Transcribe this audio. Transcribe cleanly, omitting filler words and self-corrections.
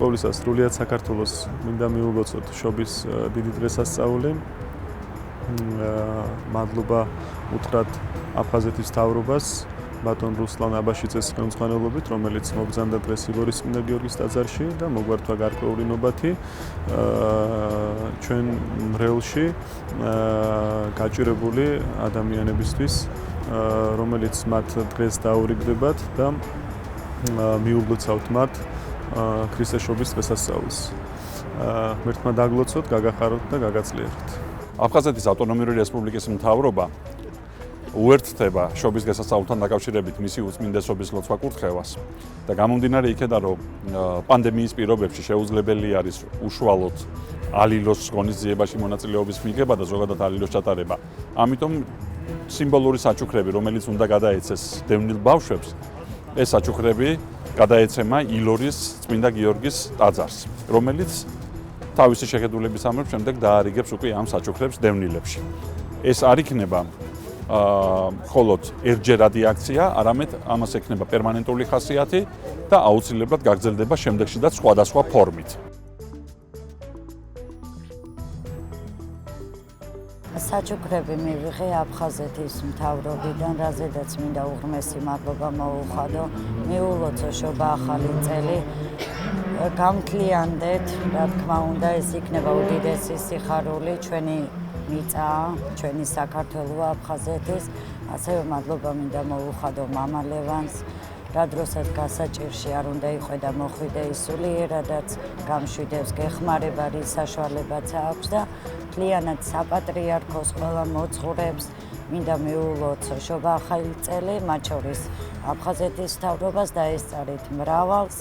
ყოვლისა სრულიად საქართველოს მინდა მიულოცოთ შობის დიდი დღესასწაული. მადლობა უთხრათ აფხაზეთის მთავრობას ბატონ რუსლან აბაშიძეს ხელმძღვანელობით, რომელიც მობრძანდა დღეს ილორის წმინდა გიორგის ტაძარში და მოგვართვა გარკვეული ნობათი ჩვენ მრევლში გაჭირებული ადამიანებისთვის, რომელიც მათ დღეს დაურიგდებათ და მიუგლოცავთ მათ ქრისტეს შობის დღესასწაულს. ღმერთმა დაგლოცოთ, გაგახაროთ და გაგაცლიეროთ. აფხაზეთის ავტონომიური რესპუბლიკის მთავრობა უერთდება შობის დღესასწაულთან დაკავშირებით მისი უწმინდესობის ლოცვა კურთხევას და გამომდინარე იქედან, რომ პანდემიის პირობებში შეუძლებელი არის უშუალოდ ალილოს ღონისძიებაში მონაწილეობის მიღება და ზოგადად ალილოს ჩატარება. ამიტომ სიმბოლური საჩუქრები, რომელიც უნდა გადაეცეს დევნილ ბავშვებს, ეს საჩუქრები გადაეცემა ილორის წმინდა გიორგის ტაძარს, რომელიც თავისი შეხედულების ამბავ შემდეგ დაარიგებს უკვე ამ საჩუქრებს დევნილებში. ეს არ იქნება მხოლოდ ერთჯერადი აქცია, არამედ ამას ექნება პერმანენტული ხასიათი და აუცილებლად გაგრძელდება შემდეგში და სხვადასხვა ფორმით. საჩუქრები მივიღე აფხაზეთის მთავრობიდან, რაზედაც მინდა უღრმესი მადლობა მოუხადო. მიულოცო შობა ახალი წელი. გამთლიანდეთ, რა თქმა უნდა, ეს იქნება უდიდესი სიხარული ჩვენი მიწაა, ჩვენი საქართველოა აფხაზეთის. ასევე მადლობა მინდა მოუხადო მამა ლევანს, რა დროსაც გასაჭირში არ უნდა იყვე მოხვიდე ისულიერადაც გამშვიდებს, გეხმარება, რის საშუალებაც აქვს და მთლიანად საპატრიარქოს ყველა მოძღვრებს მინდა მიულოცო შობა ახალი წელი, მათ შორის აფხაზეთის მთავრობას და ესწარით მრავალს.